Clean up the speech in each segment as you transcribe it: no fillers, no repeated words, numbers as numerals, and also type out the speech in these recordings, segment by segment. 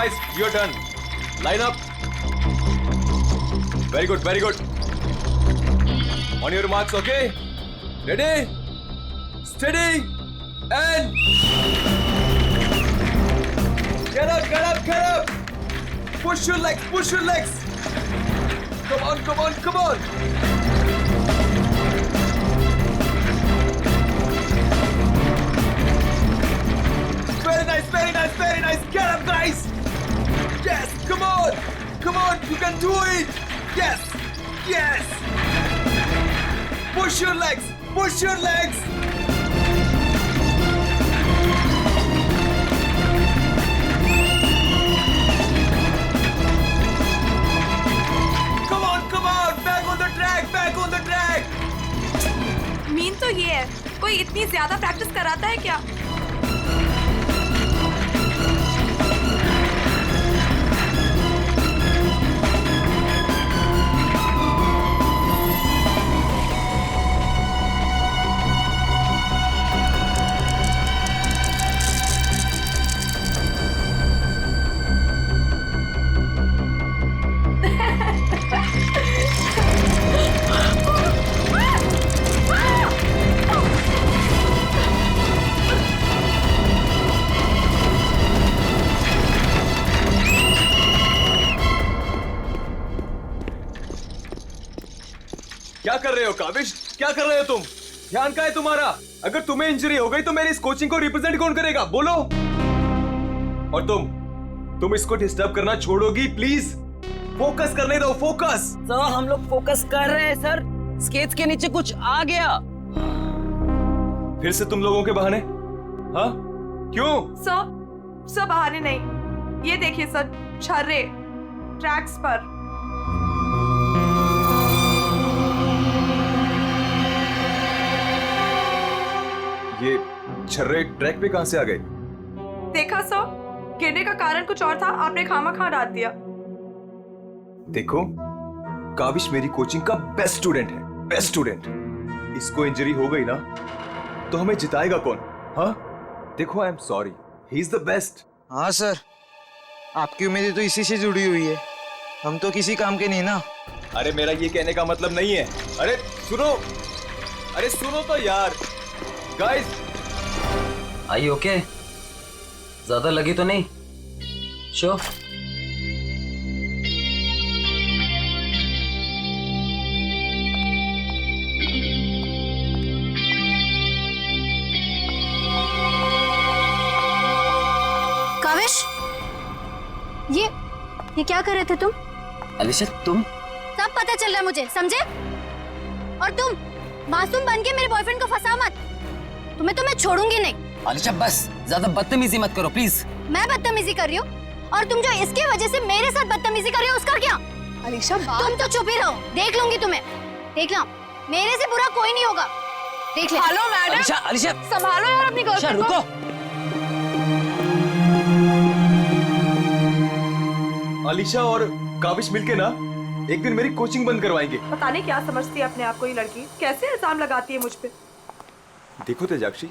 guys, your turn. Line up. Very good, very good. On your marks, okay? Ready? Steady. And get up, get up, get up. Push your legs, push your legs. Come on, come on, come on. Very nice, very nice, very nice. Get up, guys. Yes, come on. Come on, you can do it. Yes, yes. Push your legs, push your legs. Come on, back on the track, back on the track. Mean तो ये है, कोई इतनी ज्यादा practice कराता है क्या? क्या कर रहे हो काविश? क्या कर रहे हो तुम? ध्यान का है तुम्हारा? अगर तुम्हें इंजरी हो गई तो मेरी इस कोचिंग को रिप्रेजेंट कौन करेगा? बोलो। और तुम इसको डिस्टर्ब करना छोड़ोगी प्लीज? फोकस करने दो, फोकस। सर हम लोग फोकस कर रहे हैं सर। स्केट्स के नीचे कुछ आ गया। फिर से तुम लोगों के बहाने? हाँ? क्यों? सर बहाने नहीं, ये देखिए सर, छर्रे ट्रैक्स पर। ये छर्रे ट्रैक पे कहां से आ गए? देखा सर, गिरने का कारण कुछ और था, आपने खामा डाल दिया। देखो, काविश मेरी कोचिंग का बेस्ट स्टूडेंट है, बेस्ट स्टूडेंट। इसको इंजरी हो गई ना तो हमें जिताएगा कौन? हाँ? देखो, I am sorry, he is the best. हाँ सर, आपकी उम्मीदें तो इसी से जुड़ी हुई है, हम तो किसी काम के नहीं ना। अरे मेरा ये कहने का मतलब नहीं है। अरे सुनो तो यार। गाइस, आई ओके? ज्यादा लगी तो नहीं? श्योर? काविश, ये क्या कर रहे थे तुम? अलीशा तुम? सब पता चल रहा है मुझे, समझे? और तुम मासूम बन के मेरे बॉयफ्रेंड को फंसा मत, तुम्हें तो मैं छोड़ूंगी नहीं। अलीशा बस ज्यादा बदतमीजी मत करो प्लीज। मैं बदतमीजी कर रही हूँ और तुम जो इसके वजह से मेरे साथ बदतमीजी कर रही हो उसका क्या? अलीशा तुम तो चुप ही रहो, देख लूंगी तुम्हें, देख लो, मेरे से बुरा कोई नहीं होगा, देख ले। हेलो मैडम, अलीशा संभालो यार अपनी गर्लफ्रेंड को। रुको। अलीशा और काविश मिलके ना एक दिन मेरी कोचिंग बंद करवाएंगे। पता नहीं क्या समझती है अपने आप को ये लड़की, कैसे इल्जाम लगाती है मुझ पे। देखो तेजाक्षी,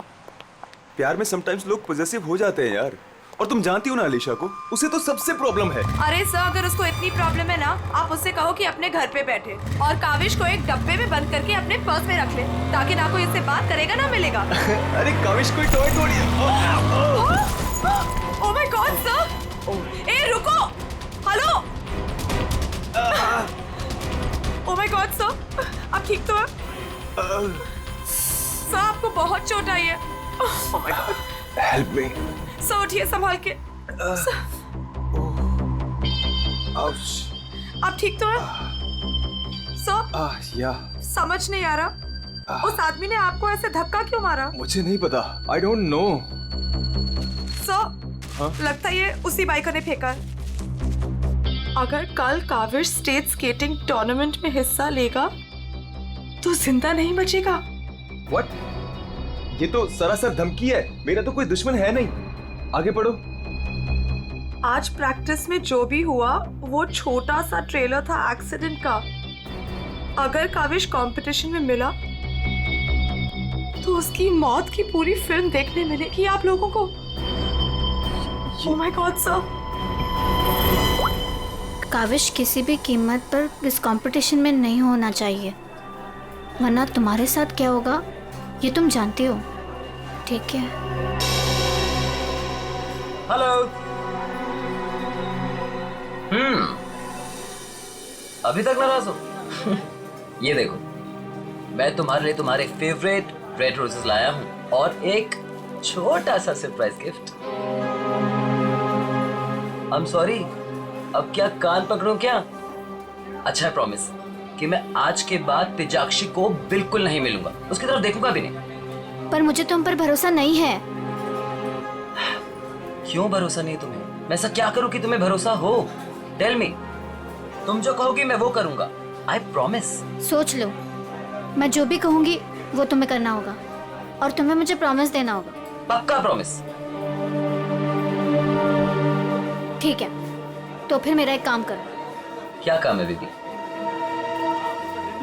प्यार में समटाइम्स लोग पॉजेसिव हो जाते हैं यार, और तुम जानती हो ना अलीशा को, उसे तो सबसे प्रॉब्लम है। अरे सर, अगर उसको इतनी प्रॉब्लम है ना, आप उससे कहो कि अपने घर पे बैठे और काविश को एक डब्बे में बंद करके अपने पर्स में रख ले, ताकि ना कोई इससे बात करेगा ना मिलेगा। अरे काविश कोई टॉय थोड़ी है। ओह माय गॉड सर, ए रुको, hello. Oh my god sir, आप ठीक तो हैं? सर आपको बहुत चोट आई है। ओह my God, help me. Sir उठिए संभाल के। आप ठीक तो हैं? सर या समझ नहीं आ रहा, उस आदमी ने आपको ऐसे धक्का क्यों मारा? मुझे नहीं पता, आई डोंट नो। सर लगता है ये उसी बाइकर ने फेंका है। अगर कल काविश स्टेट स्केटिंग टूर्नामेंट में हिस्सा लेगा तो जिंदा नहीं बचेगा। व्हाट? ये तो सरासर धमकी है, मेरा तो कोई दुश्मन है नहीं। आगे पढ़ो। आज प्रैक्टिस में जो भी हुआ वो छोटा सा ट्रेलर था एक्सीडेंट का। अगर काविश कंपटीशन में मिला तो उसकी मौत की पूरी फिल्म देखने मिलेगी आप लोगों को। Oh my god sir. Kavish किसी भी कीमत पर इस कंपटीशन में नहीं होना चाहिए, वरना तुम्हारे साथ क्या होगा ये तुम जानती हो, ठीक है? हेलो। अभी तक नाराज हो? ये देखो, मैं तुम्हारे लिए तुम्हारे फेवरेट रेड रोजेस लाया हूँ और एक छोटा सा surprise gift. I am sorry, अब क्या कान पकड़ूं क्या? अच्छा, प्रॉमिस कि मैं आज के बाद तेजाक्षी को बिल्कुल नहीं मिलूंगा, उसकी तरफ देखूंगा भी नहीं। पर मुझे तुम पर भरोसा नहीं है। क्यों भरोसा नहीं तुम्हें? मैं ऐसा क्या करूं कि तुम्हें भरोसा हो? Tell me. तुम जो कहोगी मैं वो करूंगा, आई प्रॉमिस। सोच लो, मैं जो भी कहूंगी वो तुम्हें करना होगा और तुम्हें मुझे प्रॉमिस देना होगा। पक्का प्रॉमिस? ठीक है, तो फिर मेरा एक काम करो। क्या काम है दीदी?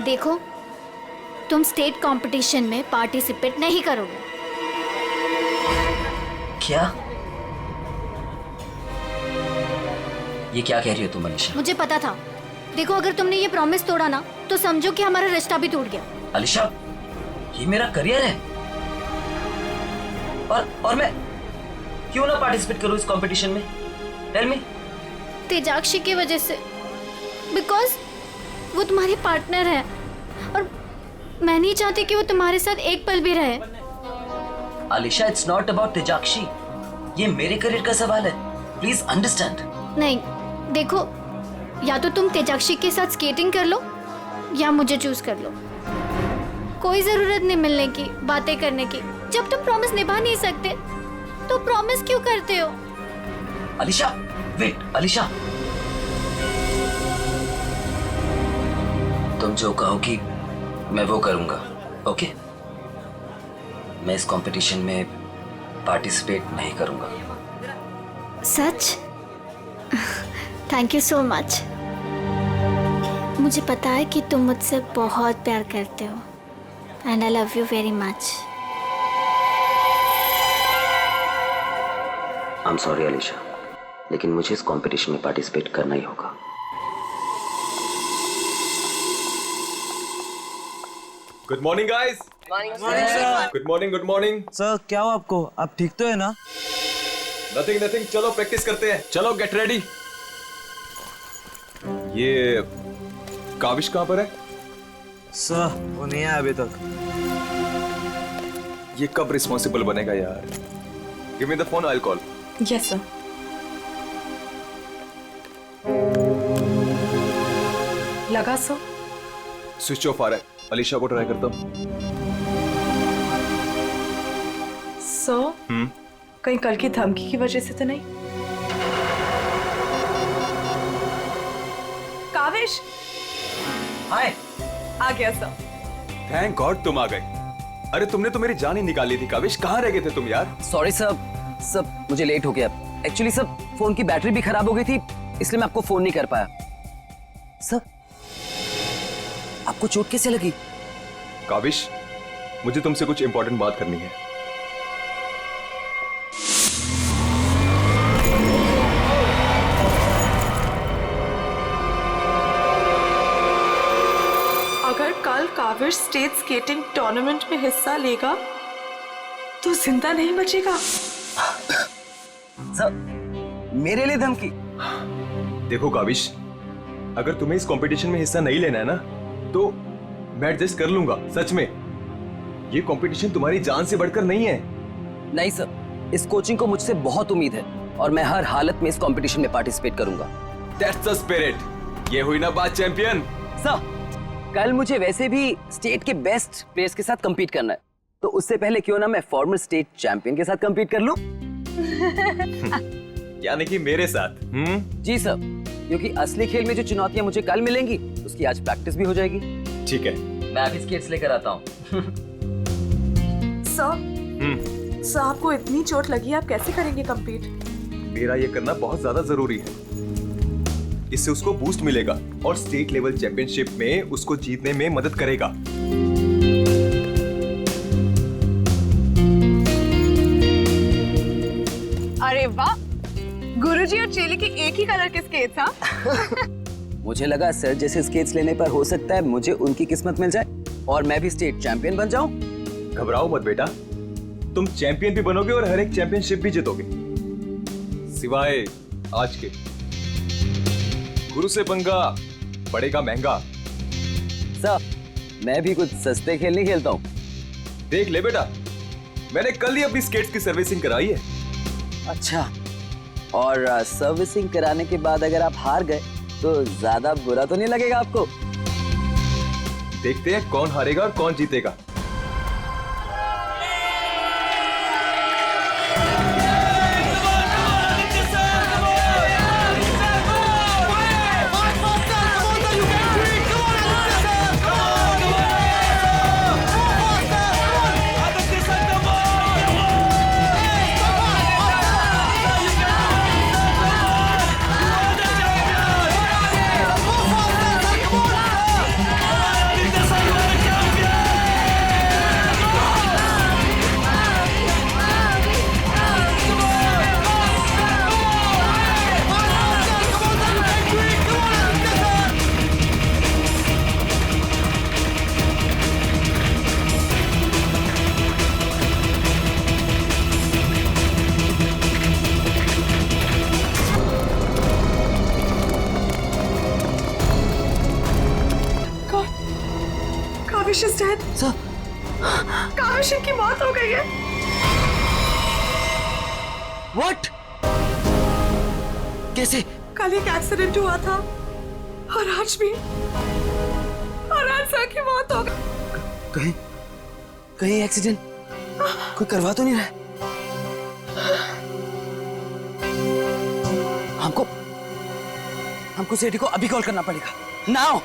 देखो, तुम स्टेट कंपटीशन में पार्टिसिपेट नहीं करोगे। क्या? ये क्या कह रही हो तुम अलीशा? मुझे पता था। देखो, अगर तुमने ये प्रॉमिस तोड़ा ना तो समझो कि हमारा रिश्ता भी टूट गया। अलीशा, ये मेरा करियर है और मैं क्यों ना पार्टिसिपेट करूं इस कंपटीशन में? Tell me. तेजाक्षी की वजह से, बिकॉज वो तुम्हारी पार्टनर है और मैं नहीं चाहती कि वो तुम्हारे साथ एक पल भी रहे। अलीशा, इट्स नॉट अबाउट तेजाक्षी, ये मेरे करियर का सवाल है, प्लीज अंडरस्टैंड। नहीं, देखो, या तो तुम तेजाक्षी के साथ स्केटिंग कर लो या मुझे चूज कर लो। कोई जरूरत नहीं मिलने की, बातें करने की। जब तुम प्रॉमिस निभा नहीं सकते तो प्रॉमिस क्यों करते हो? अलीशा, वेट, अलीशा, तुम जो कहोगी मैं वो करूंगा, ओके? मैं इस कंपटीशन में पार्टिसिपेट नहीं करूंगा। सच? Thank you so much. मुझे पता है कि तुम मुझसे बहुत प्यार करते हो and I love you very much. I am sorry Alisha, लेकिन मुझे इस कंपटीशन में पार्टिसिपेट करना ही होगा। Good morning guys. Morning sir. Good morning, good morning. Sir क्या हो आपको? आप ठीक तो है ना? नथिंग नथिंग, चलो प्रैक्टिस करते हैं। चलो गेट रेडी। ये काविश कहाँ पर है? सर वो नहीं आया अभी तक। ये कब रिस्पॉन्सिबल बनेगा यार? Give me the phone, I will call. Yes sir. लगा सर? स्विच ऑफ आ रहा है। अलीशा को ट्राई करता हूँ। सर, कहीं कल की धमकी की वजह से तो नहीं? काविश हाय। आ गया सर। थैंक गॉड तुम आ गए। अरे तुमने तो मेरी जान ही निकाली थी काविश, कहाँ रह गए थे तुम यार? सॉरी सर, मुझे लेट हो गया। एक्चुअली सर, फोन की बैटरी भी खराब हो गई थी, इसलिए मैं आपको फोन नहीं कर पाया। सर, आपको चोट कैसे लगी? काविश, मुझे तुमसे कुछ इंपॉर्टेंट बात करनी है। अगर कल काविश स्टेट स्केटिंग टूर्नामेंट में हिस्सा लेगा तो जिंदा नहीं बचेगा। सर, मेरे लिए धमकी? देखो काविश, अगर तुम्हें इस कंपटीशन में हिस्सा नहीं लेना है ना तो मैं एडजस्ट कर लूंगा। सच में, ये कंपटीशन तुम्हारी जान से बढ़कर नहीं है। नहीं सर, इस कोचिंग को मुझसे बहुत उम्मीद है और मैं हर हालत में इस कंपटीशन में पार्टिसिपेट करूंगा। That's the spirit. ये हुई ना बात चैंपियन। सर, कल मुझे वैसे भी स्टेट के बेस्ट प्लेयर्स के साथ compete करना है, तो उससे पहले क्यों ना मैं फॉर्मर स्टेट चैंपियन के साथ compete कर लूं? यानी कि मेरे साथ? जी सर, क्योंकि असली खेल में जो चुनौतियां मुझे कल मिलेंगी उसकी आज प्रैक्टिस भी हो जाएगी। ठीक है। मैं अभी स्केट्स लेकर आता हूँ। सर, आपको इतनी चोट लगी, आप कैसे करेंगे compete? मेरा ये करना बहुत ज्यादा जरूरी है। इससे उसको बूस्ट मिलेगा और स्टेट लेवल चैंपियनशिप में उसको जीतने में मदद करेगा। अरे वाह, गुरुजी और चेली के एक ही कलर के स्केट्स, हाँ? मुझे लगा सर जैसे स्केट्स लेने पर हो सकता है मुझे उनकी किस्मत मिल जाए और मैं भी स्टेट चैंपियन बन जाऊं। घबराओ मत बेटा, तुम चैंपियन भी बनोगे और हर एक चैंपियनशिप भी जीतोगे, सिवाय आज के। गुरु से पंगा पड़ेगा महंगा। सर मैं भी कुछ सस्ते खेल नहीं खेलता हूँ। देख ले बेटा, मैंने कल ही अपनी स्केट्स की सर्विसिंग कराई है। अच्छा, और सर्विसिंग कराने के बाद अगर आप हार गए तो ज्यादा बुरा तो नहीं लगेगा आपको? देखते हैं कौन हारेगा और कौन जीतेगा। Kaavish is dead. Sir Kaavish की मौत हो गई है। व्हाट? कैसे? कल एक एक्सीडेंट हुआ था और आज भी, और आज सर की मौत हो गई। कहीं कहीं एक्सीडेंट कोई करवा तो नहीं रहा? हमको सेठी को अभी कॉल करना पड़ेगा। नाउ।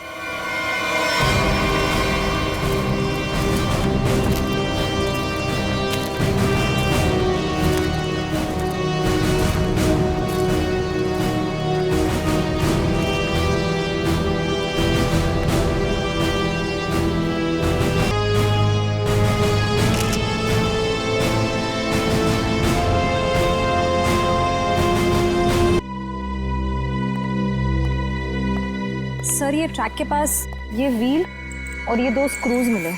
सर ये ट्रैक के पास ये व्हील और ये 2 स्क्रूज मिले।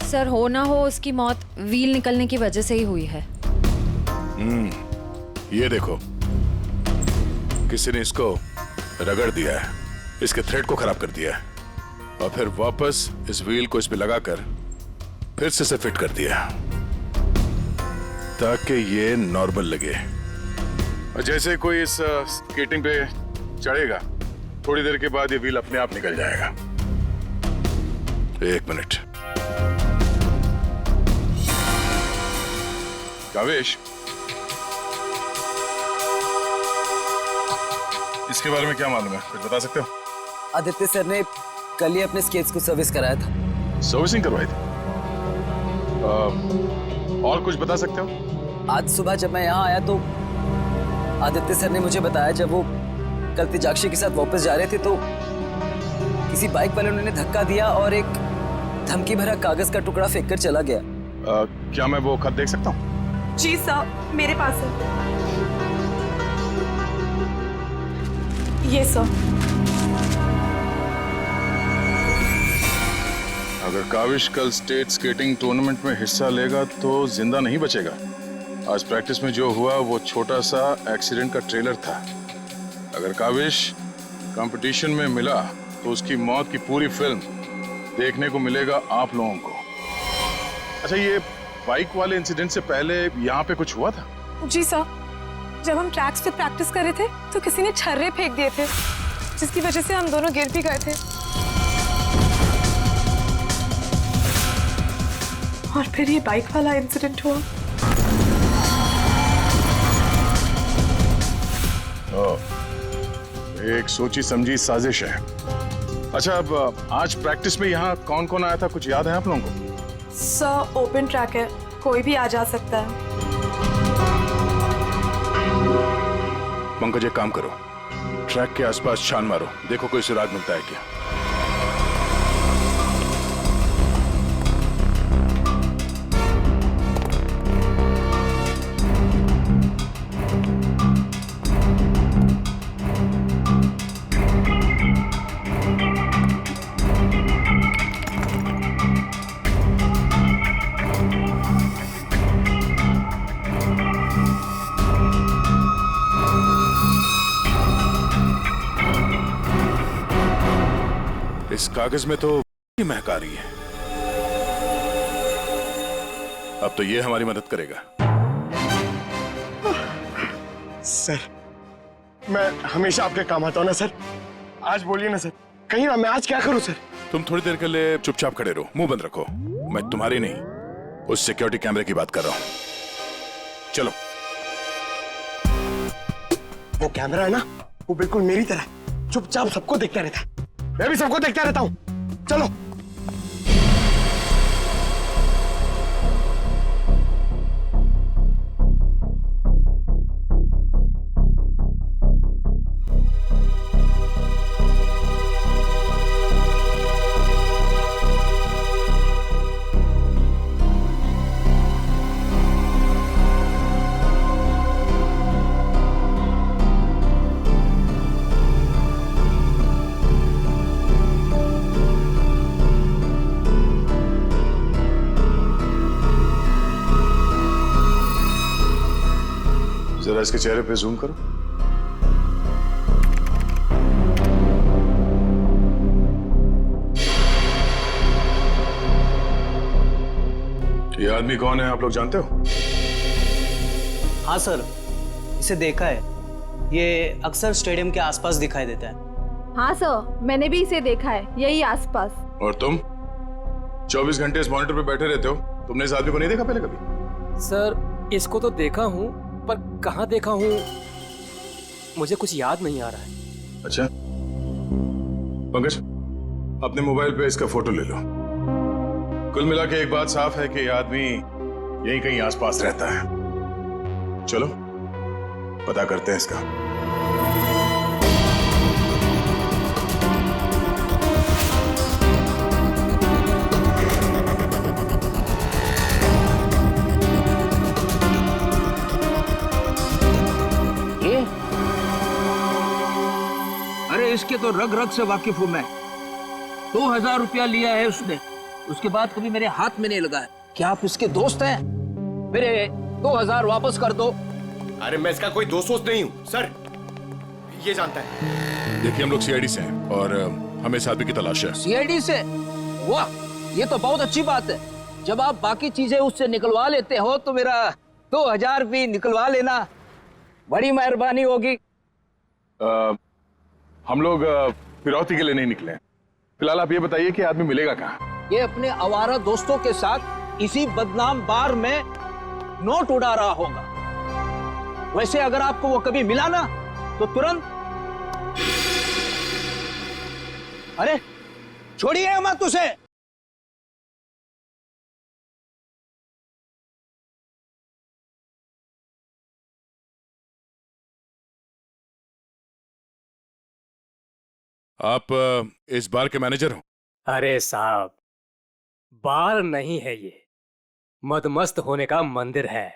सर हो ना हो उसकी मौत व्हील निकलने की वजह से ही हुई है। ये देखो, किसी ने इसको रगड़ दिया है, इसके थ्रेड को खराब कर दिया है और फिर वापस इस व्हील को इस पे लगाकर फिर से इसे फिट कर दिया ताकि ये नॉर्मल लगे। और जैसे कोई इस स्केटिंग पे चढ़ेगा, थोड़ी देर के बाद ये व्हील अपने आप निकल जाएगा। 1 मिनट। कावेश, इसके बारे में क्या मालूम है, कुछ बता सकते हो? आदित्य सर ने कल ही अपने स्केट्स को सर्विस कराया था। सर्विसिंग करवाई थी? और कुछ बता सकते हो? आज सुबह जब मैं यहाँ आया तो आदित्य सर ने मुझे बताया जब वो कल तेजाक्षी के साथ वापस जा रहे थे तो किसी बाइक वाले ने धक्का दिया और एक धमकी भरा कागज का टुकड़ा फेंक कर चला गया। क्या मैं वो खत देख सकता हूँ? जी सर, मेरे पास है। ये सर। अगर काविश कल स्टेट स्केटिंग टूर्नामेंट में हिस्सा लेगा तो जिंदा नहीं बचेगा। आज प्रैक्टिस में जो हुआ वो छोटा सा एक्सीडेंट का ट्रेलर था। अगर काविश कंपटीशन में मिला तो उसकी मौत की पूरी फिल्म देखने को मिलेगा आप लोगों को। अच्छा, ये बाइक वाले इंसिडेंट से पहले यहाँ पे कुछ हुआ था? जी सर, जब हम ट्रैक्स पे प्रैक्टिस कर रहे थे तो किसी ने छर्रे फेंक दिए थे जिसकी वजह से हम दोनों गिर भी गए थे। और फिर ये बाइक वाला इंसिडेंट हुआ। एक सोची समझी साजिश है। अच्छा, अब आज प्रैक्टिस में यहाँ कौन कौन आया था, कुछ याद है आप लोगों को? सर ओपन ट्रैक है, कोई भी आ जा सकता है। पंकज एक काम करो, ट्रैक के आसपास छान मारो, देखो कोई सुराग मिलता है क्या। इस कागज में तो महक आ रही है। अब तो ये हमारी मदद करेगा। सर, मैं हमेशा आपके काम आता हूँ ना सर। आज बोलिए ना सर, कहीं ना मैं आज क्या करूँ सर? तुम थोड़ी देर के लिए चुपचाप खड़े रहो, मुंह बंद रखो। मैं तुम्हारी नहीं, उस सिक्योरिटी कैमरे की बात कर रहा हूं। चलो। वो कैमरा है ना, वो बिल्कुल मेरी तरह है, चुपचाप सबको देखता रहता है। मैं भी सबको देखता रहता हूँ। चलो। जरा इसके चेहरे पे जूम करो। ये आदमी कौन है, आप लोग जानते हो? हाँ सर, इसे देखा है। ये अक्सर स्टेडियम के आसपास दिखाई देता है। हाँ सर, मैंने भी इसे देखा है, यही आसपास। और तुम 24 घंटे इस मॉनिटर पे बैठे रहते हो, तुमने इस आदमी को नहीं देखा पहले कभी? सर, इसको तो देखा हूँ, पर कहाँ देखा हूँ मुझे कुछ याद नहीं आ रहा है। अच्छा, पंकज, अपने मोबाइल पे इसका फोटो ले लो। कुल मिला के एक बात साफ है कि ये आदमी यहीं कहीं आसपास रहता है। चलो पता करते हैं इसका। अरे इसके तो रग रग से वाकिफ हूं मैं। 2000 रुपया लिया है उसने, उसके बाद कभी मेरे हाथ में नहीं लगा है। क्या आप इसके दोस्त हैं? मेरे 2000 वापस कर दो। अरे मैं इसका कोई दोस्त नहीं हूँ सर, ये जानता है। देखिए, हम लोग सीआईडी से हैं और हमें इस आदमी की तलाश है। सीआईडी से? वाह, ये तो बहुत अच्छी बात है। जब आप बाकी चीजें उससे निकलवा लेते हो तो मेरा 2000 भी निकलवा लेना, बड़ी मेहरबानी होगी। हम लोग फिरौती के लिए नहीं निकले। फिलहाल आप ये बताइए कि आदमी मिलेगा कहाँ? ये अपने आवारा दोस्तों के साथ इसी बदनाम बार में नोट उड़ा रहा होगा। वैसे अगर आपको वो कभी मिला ना तो तुरंत, अरे छोड़िए मत उसे। आप इस बार के मैनेजर हो? अरे साहब, बार नहीं है ये, मदमस्त होने का मंदिर है।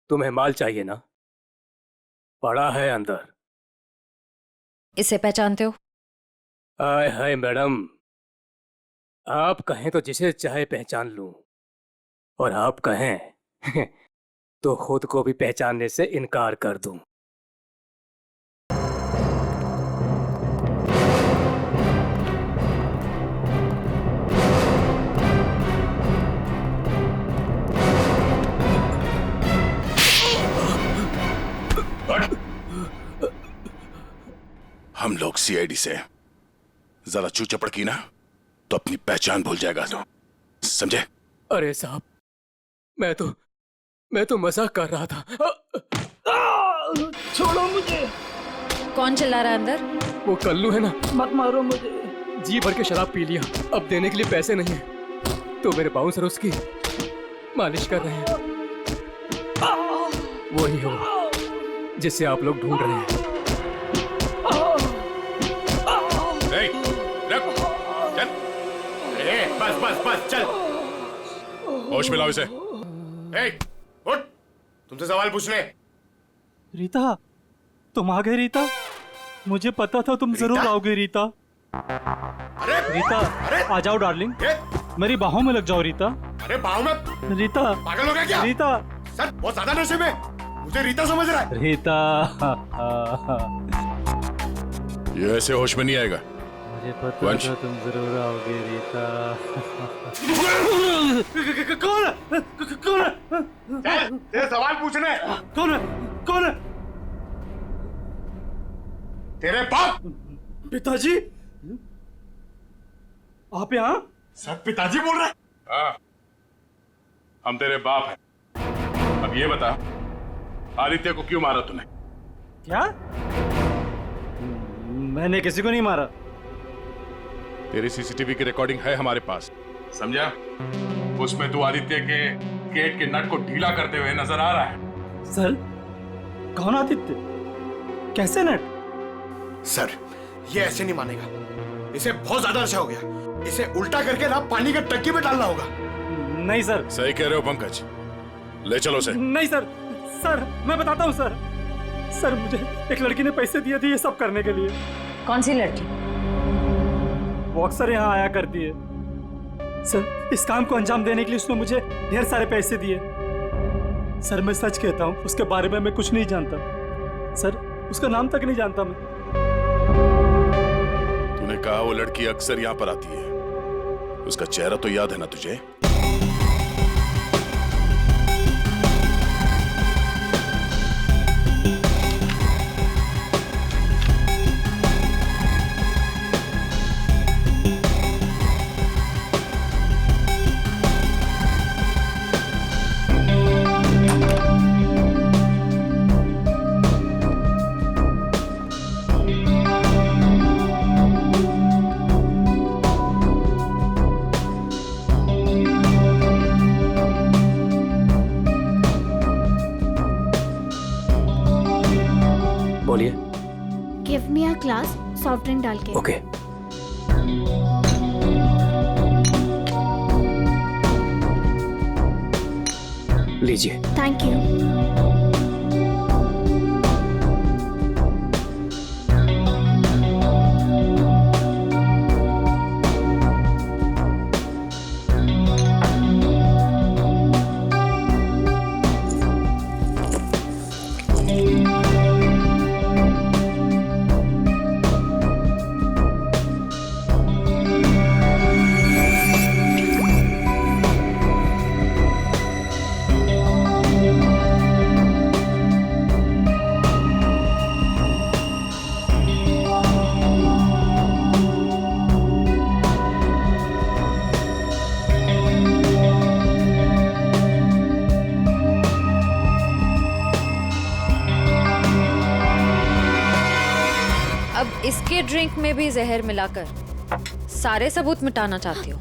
तुम्हें माल चाहिए ना? पड़ा है अंदर। इसे पहचानते हो? आय हाय मैडम, आप कहें तो जिसे चाहे पहचान लूं, और आप कहें तो खुद को भी पहचानने से इनकार कर दूं। हम लोग सीआईडी से, जरा चू चपड़ की ना तो अपनी पहचान भूल जाएगा तो, समझे? अरे साहब, मैं तो मजाक कर रहा था। छोड़ो मुझे। कौन चिल्ला रहा है अंदर? वो कल्लू है ना, मत मारो मुझे। जी भर के शराब पी लिया, अब देने के लिए पैसे नहीं है, तो मेरे बाउंसर उसकी मालिश कर रहे हैं। वही हो जिसे आप लोग ढूंढ रहे हैं। बस चल। होश में लाओ इसे। उठ, तुमसे सवाल पूछने। रीता, तुम आ गए रीता? मुझे पता था तुम जरूर आओगे रीता। अरे रीता, आ जाओ डार्लिंग, मेरी बाहों में लग जाओ रीता। अरे बाहों में? रीता पागल हो गया क्या? रीता सर बहुत ज्यादा नशे में, मुझे रीता समझ रहा है। रीता ये ऐसे होश में नहीं आएगा। मुझे पता वंश। था तुम जरूर आओगे रीता। कौन है? कौन है? तेरे सवाल पूछने। कौन है? कौन है? तेरे बाप। पिताजी, आप यहाँ? सब पिताजी बोल रहे हैं। हाँ, हम तेरे बाप हैं। अब ये बता, आदित्य को क्यों मारा तूने? क्या? मैंने किसी को नहीं मारा। तेरी सीसीटीवी की रिकॉर्डिंग है हमारे पास, समझा? उसमें तू आदित्य के गेट के नट को ढीला करते हुए नजर आ रहा है। सर, कौन आदित्य? कैसे नट? सर, ये ऐसे नहीं मानेगा। इसे बहुत ज्यादा नशा हो गया। इसे उल्टा करके ना पानी के टंकी में डालना होगा। नहीं सर। सही कह रहे हो पंकज, ले चलो उसे। नहीं सर, सर मैं बताता हूँ सर। सर मुझे एक लड़की ने पैसे दिए थे ये सब करने के लिए। कौन सी लड़की? वो अक्सर यहाँ आया करती है सर। इस काम को अंजाम देने के लिए उसने मुझे ढेर सारे पैसे दिए। सर मैं सच कहता हूँ, उसके बारे में मैं कुछ नहीं जानता सर। उसका नाम तक नहीं जानता मैं। तूने कहा वो लड़की अक्सर यहाँ पर आती है, उसका चेहरा तो याद है ना तुझे? बोलिए। Give me a glass soft drink डाल के। ओके। लीजिए। Thank you. अब इसके ड्रिंक में भी जहर मिलाकर सारे सबूत मिटाना चाहती हो?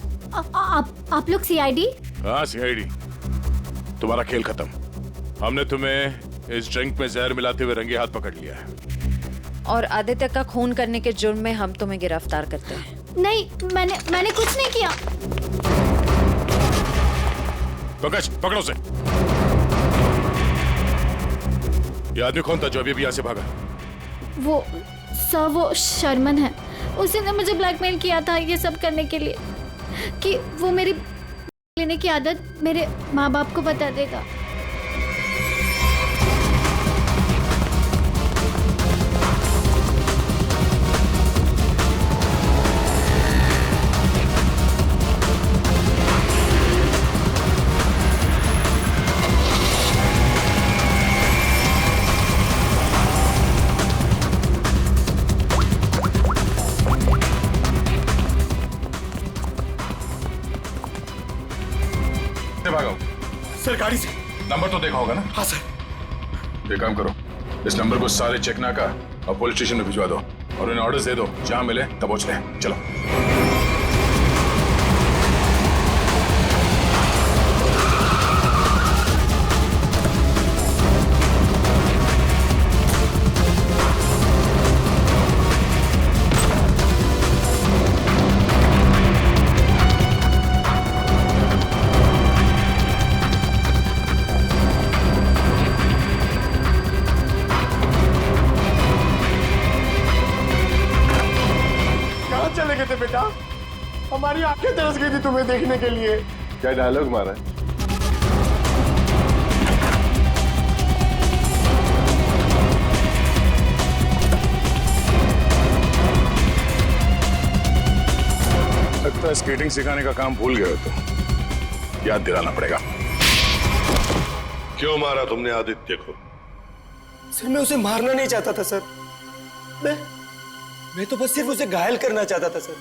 आप लोग सीआईडी? हाँ सीआईडी। तुम्हारा खेल खत्म। हमने तुम्हें इस ड्रिंक में जहर मिलाते हुए रंगे हाथ पकड़ लिया है। और आदित्य का खून करने के जुर्म में हम तुम्हें गिरफ्तार करते हैं। नहीं, मैंने कुछ नहीं किया। पंकज पकड़ो उसे। ये आदमी कौन था जो अभी यहाँ से भागा? वो सर, वो शर्मन है। उसने मुझे ब्लैकमेल किया था ये सब करने के लिए कि वो मेरी लेने की आदत मेरे माँ बाप को बता देगा। सर गाड़ी से। नंबर तो देखा होगा ना? हाँ सर। एक काम करो, इस नंबर को सारे चेकना का और पुलिस स्टेशन में भिजवा दो और उन्हें ऑर्डर्स दे दो, जहां मिले तब पहुंच ले। चलो। चले गए थे बेटा? हमारी आंखें तरस गई थी तुम्हें देखने के लिए। क्या डायलॉग मारा है? का स्केटिंग सिखाने का काम भूल गए हो तो याद दिलाना पड़ेगा। क्यों मारा तुमने आदित्य को? सर मैं उसे मारना नहीं चाहता था सर, मैं तो बस सिर्फ उसे घायल करना चाहता था सर,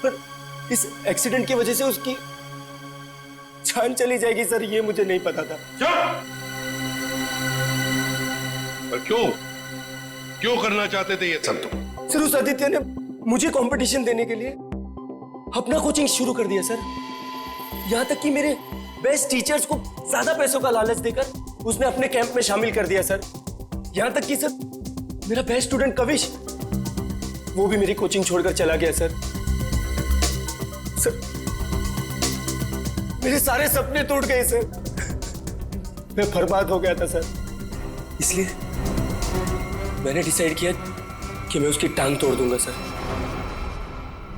पर इस एक्सीडेंट की वजह से उसकी जान चली जाएगी सर, ये मुझे नहीं पता था। पर क्यों करना चाहते थे ये सब तुम? सर उस आदित्य ने मुझे कंपटीशन देने के लिए अपना कोचिंग शुरू कर दिया सर। यहां तक कि मेरे बेस्ट टीचर्स को ज्यादा पैसों का लालच देकर उसने अपने कैंप में शामिल कर दिया सर। यहां तक कि सर मेरा बेस्ट स्टूडेंट कविश, वो भी मेरी कोचिंग छोड़कर चला गया सर। सर मेरे सारे सपने टूट गए सर, मैं बर्बाद हो गया था सर। इसलिए मैंने डिसाइड किया कि मैं उसकी टांग तोड़ दूंगा सर,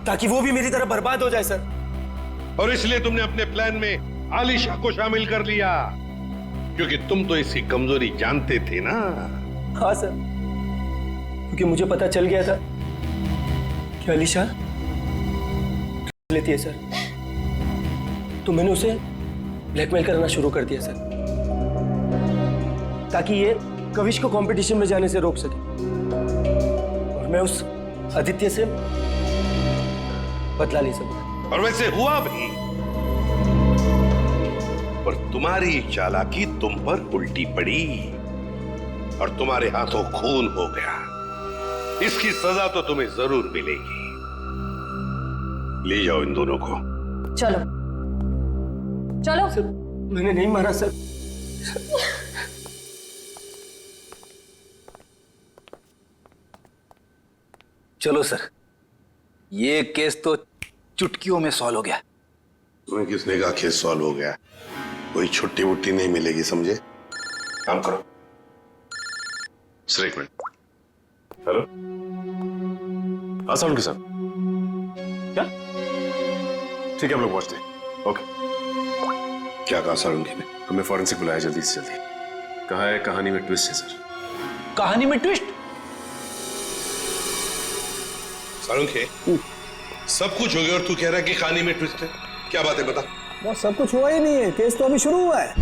ताकि वो भी मेरी तरह बर्बाद हो जाए सर। और इसलिए तुमने अपने प्लान में आलिशा को शामिल कर लिया, क्योंकि तुम तो इसकी कमजोरी जानते थे ना। हाँ सर, क्योंकि मुझे पता चल गया था कि आलिशा लेती है सर, तो मैंने उसे ब्लैकमेल करना शुरू कर दिया सर, ताकि ये कविश को कंपटीशन में जाने से रोक सके और मैं उस आदित्य से बदला ले सकूं। और वैसे हुआ भी, पर तुम्हारी चालाकी तुम पर उल्टी पड़ी और तुम्हारे हाथों खून हो गया। इसकी सजा तो तुम्हें जरूर मिलेगी। ले जाओ इन दोनों को। चलो चलो। सर मैंने नहीं मारा सर। चलो सर, ये केस तो चुटकियों में सॉल्व हो गया। तुम्हें किसने कहा केस सॉल्व हो गया? कोई छुट्टी वुट्टी नहीं मिलेगी, समझे? काम करो। सर एक मिनट। हेलो, हाँ साउंड साहब, क्या ठीक है हम लोग पहुंचते हैं। ओके। क्या कहा सारुंगी ने? हमें फॉरेंसिक बुलाया जल्दी से जल्दी। कहा है कहानी में ट्विस्ट है सर। कहानी में ट्विस्ट? सारुंगी, सब कुछ हो गया और तू कह रहा है कि कहानी में ट्विस्ट है? क्या बात है बता। बस सब कुछ हुआ ही नहीं है, केस तो अभी शुरू हुआ है।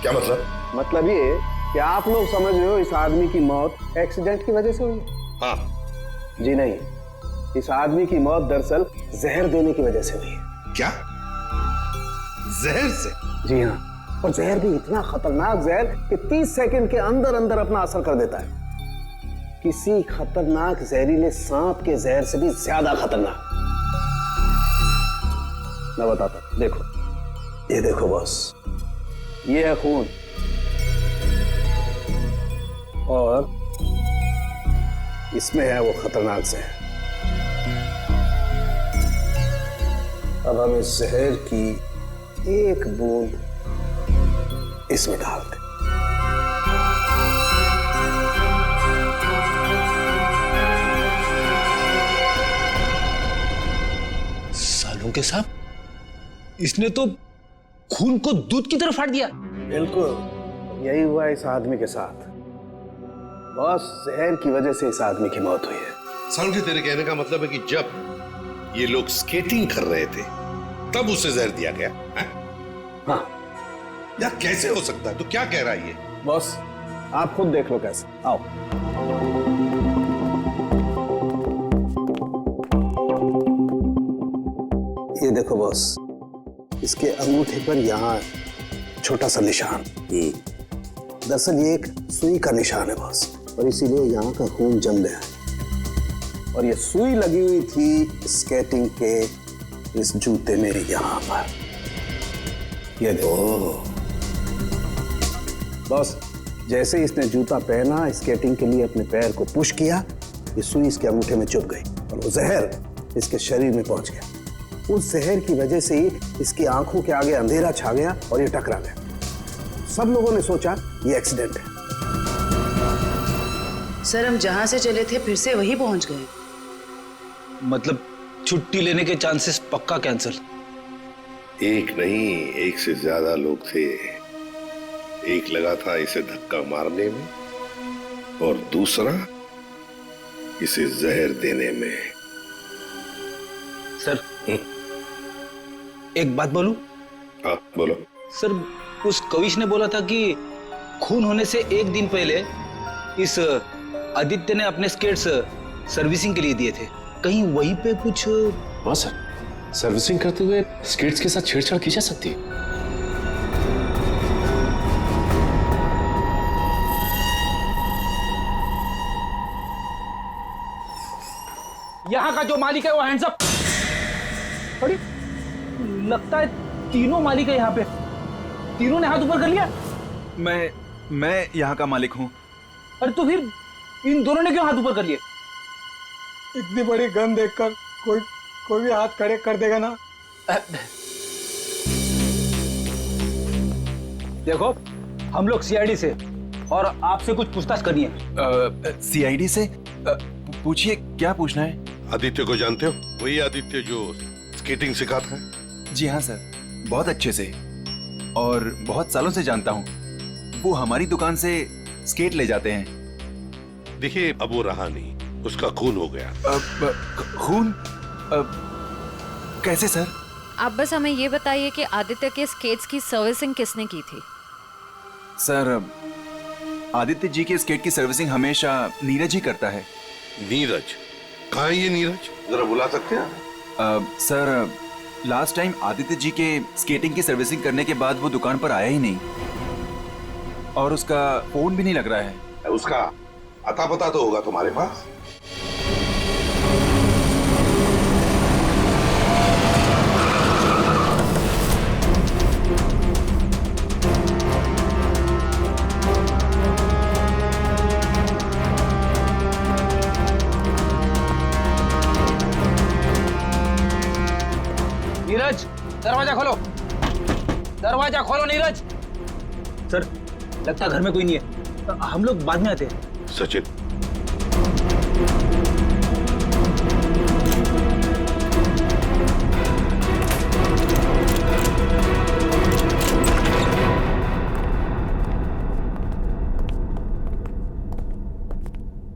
क्या मतलब? मतलब ये कि आप लोग समझ रहे हो इस आदमी की मौत एक्सीडेंट की वजह से हुई। हाँ। जी नहीं, इस आदमी की मौत दरअसल जहर देने की वजह से हुई है। क्या? जहर से? जी हाँ, और जहर भी इतना खतरनाक जहर कि 30 सेकंड के अंदर अंदर अपना असर कर देता है। किसी खतरनाक जहरीले सांप के जहर से भी ज्यादा खतरनाक। मैं बताता हूं, देखो, ये देखो बॉस, ये है खून और इसमें है वो खतरनाक जहर। अब हम इस जहर की एक बूंद इसमें डाल दें। सालों के साथ इसने तो खून को दूध की तरह फाड़ दिया। बिल्कुल यही हुआ इस आदमी के साथ। बस जहर की वजह से इस आदमी की मौत हुई है। सारुंगी, तेरे कहने का मतलब है कि जब ये लोग स्केटिंग कर रहे थे तब उसे जहर दिया गया? हाँ। यार कैसे हो सकता है? तू क्या कह रहा है ये? बॉस आप खुद देख लो कैसे। आओ। ये देखो बॉस, इसके अंगूठे पर यहाँ छोटा सा निशान। दरअसल ये एक सुई का निशान है बॉस, और इसीलिए यहाँ का खून जम गया है। और ये सुई लगी हुई थी स्केटिंग के इस जूते में यहाँ पर। ये देखो बॉस, जैसे इसने जूता पहना, स्केटिंग के लिए अपने पैर को पुश किया, ये सुई इसके अंगूठे में चुभ गई और वो जहर इसके शरीर में पहुंच गया। उस जहर की वजह से ही इसकी आंखों के आगे अंधेरा छा गया और ये टकरा गया। सब लोगों ने सोचा ये एक्सीडेंट है। सर हम जहां से चले थे फिर से वही पहुंच गए। मतलब छुट्टी लेने के चांसेस पक्का कैंसिल? एक नहीं, एक से ज्यादा लोग थे। एक लगा था इसे धक्का मारने में और दूसरा इसे जहर देने में। सर एक बात बोलूं? हाँ बोलो। सर उस कविश ने बोला था कि खून होने से एक दिन पहले इस आदित्य ने अपने स्केट्स सर्विसिंग के लिए दिए थे। कहीं वहीं पे कुछ? हाँ सर, सर्विसिंग करते हुए स्केट्स के साथ छेड़छाड़ की जा सकती है। यहाँ का जो मालिक है वो हैंड्स अप। अरे लगता है तीनों मालिक है यहाँ पे। तीनों ने हाथ ऊपर कर लिया। मैं यहाँ का मालिक हूँ। अरे तो फिर इन दोनों ने क्यों हाथ ऊपर कर लिए? इतनी बड़ी गन देखकर कोई भी हाथ खड़े कर देगा ना। देखो हम लोग सीआईडी से और आपसे कुछ पूछताछ करनी है। सीआईडी से? पूछिए, क्या पूछना है? आदित्य को जानते हो? वही आदित्य जो स्केटिंग सिखाता है। जी हाँ सर, बहुत अच्छे से और बहुत सालों से जानता हूँ। वो हमारी दुकान से स्केट ले जाते हैं। देखिए अब वो रहा नहीं, उसका खून हो गया। खून? कैसे सर? आप बस हमें ये बताइए कि आदित्य के स्केट्स की सर्विसिंग किसने की थी? सर आदित्य जी के स्केट की सर्विसिंग हमेशा नीरज ही करता है। नीरज? कहाँ है ये नीरज? जरा बुला सकते हैं? Sir last time Aditya ji के स्केटिंग की सर्विसिंग करने के बाद वो दुकान पर आया ही नहीं और उसका फोन भी नहीं लग रहा है। उसका अता पता तो होगा तुम्हारे पास? नीरज दरवाजा खोलो, दरवाजा खोलो नीरज। सर लगता है घर में कोई नहीं है, हम लोग बाद में आते हैं। सचिन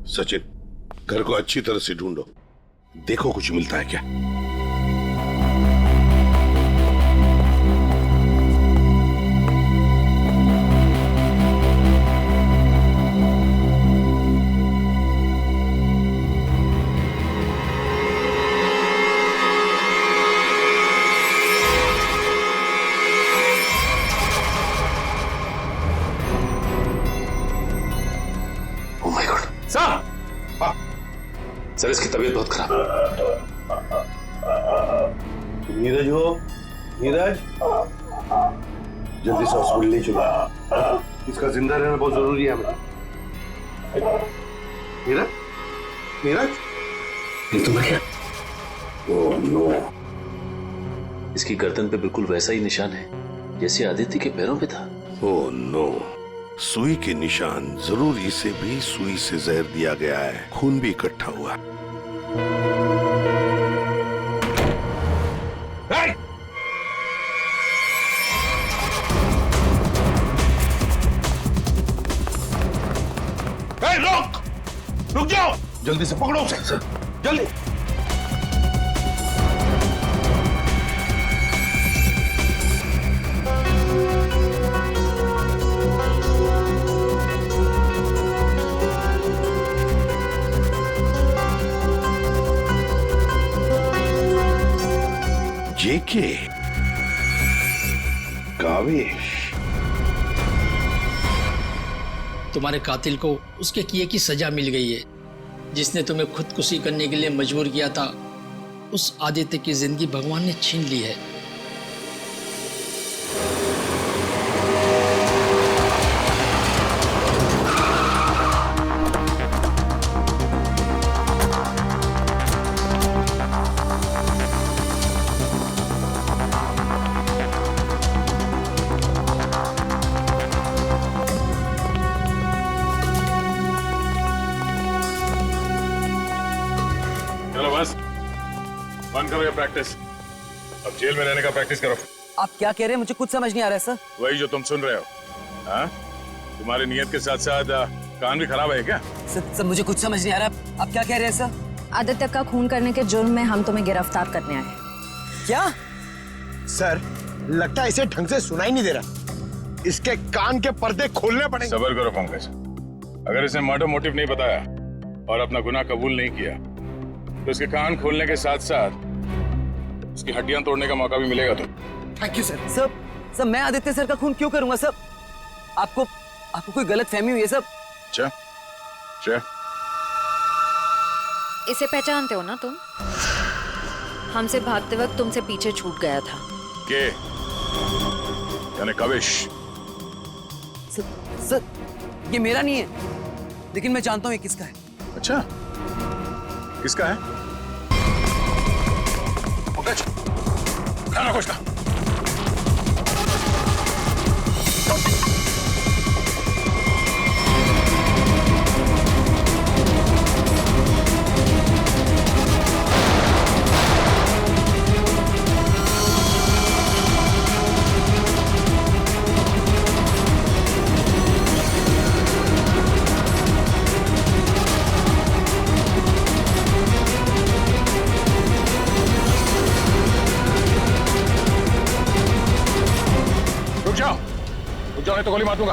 सचिन घर को अच्छी तरह से ढूंढो, देखो कुछ मिलता है क्या। सर इसकी तबीयत बहुत खराब है। नीरज हो? नीरज जल्दी से हॉस्पिटल ले चलो, इसका जिंदा रहना बहुत जरूरी है हमें। नीरज नीरज ये तो मैं क्या? ओह नो, इसकी गर्दन पे बिल्कुल वैसा ही निशान है जैसे आदित्य के पैरों पे था। ओह नो, सुई के निशान, जरूर इसे भी सुई से जहर दिया गया है, खून भी इकट्ठा हुआ। रुक जाओ, जल्दी से पकड़ो उसे, जल्दी। जेके कावेश, तुम्हारे कातिल को उसके किए की सजा मिल गई है। जिसने तुम्हें खुदकुशी करने के लिए मजबूर किया था, उस आदित्य की जिंदगी भगवान ने छीन ली है। बंद करो ये प्रैक्टिस, अब जेल में रहने का प्रैक्टिस करो। आप क्या कह रहे हैं? मुझे कुछ समझ नहीं आ रहा है सर। वही जो तुम सुन रहे हो। हाँ? तुम्हारी नियत के साथ साथ कान भी खराब है क्या? सर मुझे कुछ समझ नहीं आ रहा। आप क्या कह रहे हैं सर? आदित्य का खून करने के जुर्म में हम तुम्हें गिरफ्तार करने आए हैं। क्या? सर, लगता है इसे ढंग से सुनाई नहीं दे रहा। इसके कान के पर्दे खोलने पड़ेंगे। सबर करो पंकज, अगर इसने मर्डर मोटिव नहीं बताया और अपना गुनाह कबूल नहीं किया तो इसके कान खोलने के साथ साथ उसकी हड्डियां तोड़ने का मौका भी मिलेगा। तो थैंक यू सर। सब मैं आदित्य सर का खून क्यों करूंगा सब? आपको कोई गलत फहमी हुई है सब? अच्छा, इसे पहचानते हो ना तुम? हमसे भागते वक्त तुमसे पीछे छूट गया था। के यानी कविश? सर, ये मेरा नहीं है, लेकिन मैं जानता हूँ ये किसका है। अच्छा, किसका है? पंकज, खाना खोजना। रुक जाओ नहीं तो गोली मार दूंगा।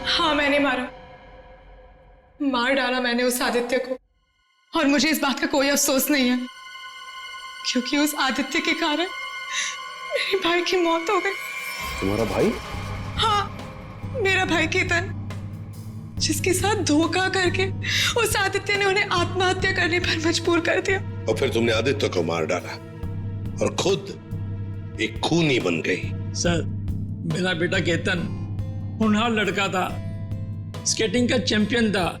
हाँ, मैंने मार डाला मैंने उस आदित्य को, और मुझे इस बात का कोई अफसोस नहीं है, क्योंकि उस आदित्य के कारण मेरे भाई की मौत हो गई। तुम्हारा भाई? हाँ, मेरा भाई केतन, जिसके साथ धोखा करके उस आदित्य ने उन्हें आत्महत्या करने पर मजबूर कर दिया। और फिर तुमने आदित्य को मार डाला और खुद एक खूनी बन गई। सर, मेरा बेटा केतन होनहार लड़का था, स्केटिंग का चैंपियन था।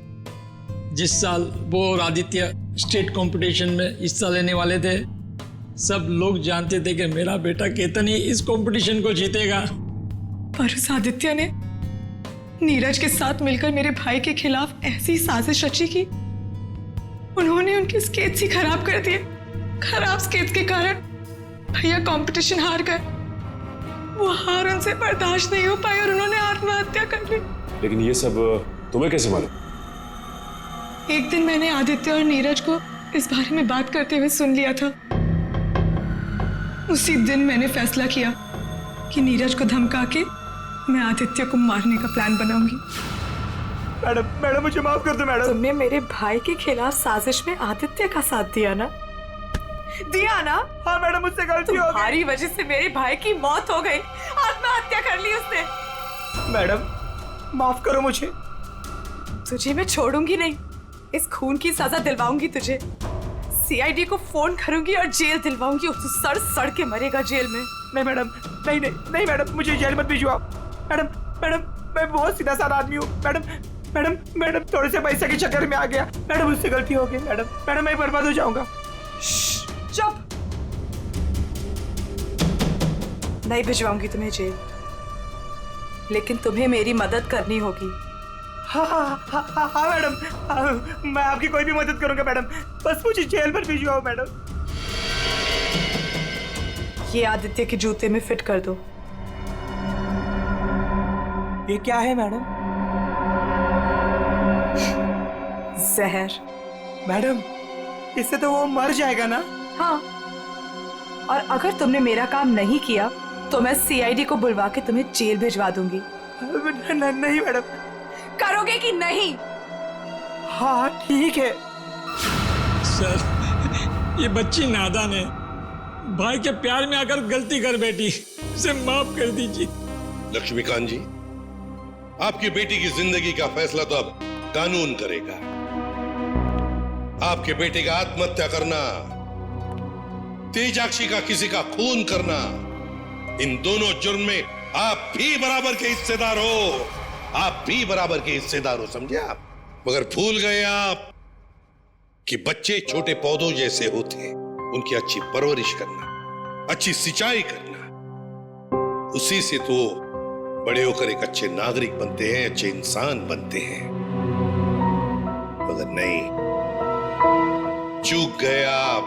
जिस साल वो और आदित्य स्टेट कंपटीशन में हिस्सा लेने वाले थे, सब लोग जानते थे कि मेरा बेटा केतन ही इस कंपटीशन को जीतेगा। पर उस आदित्य ने नीरज के साथ मिलकर मेरे भाई के खिलाफ ऐसी साजिश रची कि उन्होंने उनके स्केट्स ही खराब कर दिए। खराब स्केट्स के कारण भैया कंपटीशन हार गए। वो हार उनसे बर्दाश्त नहीं हो पाई और उन्होंने आत्महत्या कर ली। लेकिन ये सब तुम्हें कैसे मालूम? एक दिन मैंने आदित्य और नीरज को इस बारे में बात करते हुए सुन लिया था। उसी दिन मैंने फैसला किया कि नीरज को धमका के मैं आदित्य को मारने का प्लान बनाऊंगी। मैडम मुझे माफ कर दो मैडम। तुमने मेरे भाई के खिलाफ साजिश में आदित्य का साथ दिया ना? हाँ मैडम, मुझसे गलती हो गई। तुम्हारी वजह से मेरे भाई की मौत हो गई, आत्महत्या कर ली उसने। मैडम माफ करो मुझे। तुझे मैं छोड़ूंगी नहीं, इस खून की सजा दिलवाऊंगी तुझे। सीआईडी को फोन करूंगी और जेल दिलवाऊंगी, तू सड़ के मरेगा जेल में। नहीं मैडम, नहीं मैडम, मुझे जेल मत भिजवाओ। मैडम मैं बहुत सीधा साधा आदमी हूँ। मैडम थोड़े से पैसे के चक्कर में आ गया। मैडम मुझसे गलती हो गई। मैडम मैं बर्बाद हो जाऊंगा। चुप। नहीं भिजवाऊंगी तुम्हें जेल, लेकिन तुम्हें मेरी मदद करनी होगी। हाँ मैडम, मैं आपकी कोई भी मदद करूंगा मैडम, बस मुझे जेल पर भिजवाओ मैडम। ये आदित्य के जूते में फिट कर दो। ये क्या है मैडम? जहर। मैडम इससे तो वो मर जाएगा ना? हाँ, और अगर तुमने मेरा काम नहीं किया तो मैं सीआईडी को बुलवा के तुम्हें जेल भिजवा दूंगी। नहीं मैडम। करोगे कि नहीं? हाँ ठीक है। सर, ये बच्ची नादान है, भाई के प्यार में आकर गलती कर बैठी, इसे माफ कर दीजिए। लक्ष्मीकांत जी, आपकी बेटी की जिंदगी का फैसला तो अब कानून करेगा। आपके बेटे का आत्महत्या करना, तेजाक्षी का किसी का खून करना, इन दोनों जुर्म में आप भी बराबर के हिस्सेदार हो। आप भी बराबर के हिस्सेदार हो, समझे आप? मगर भूल गए आप कि बच्चे छोटे पौधों जैसे होते, उनकी अच्छी परवरिश करना, अच्छी सिंचाई करना, उसी से तो बड़े होकर एक अच्छे नागरिक बनते हैं, अच्छे इंसान बनते हैं। मगर नहीं, चूक गया,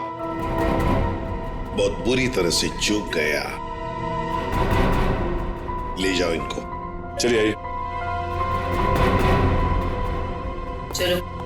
बहुत बुरी तरह से चूक गया। ले जाओ इनको। चलिए आइए। चलो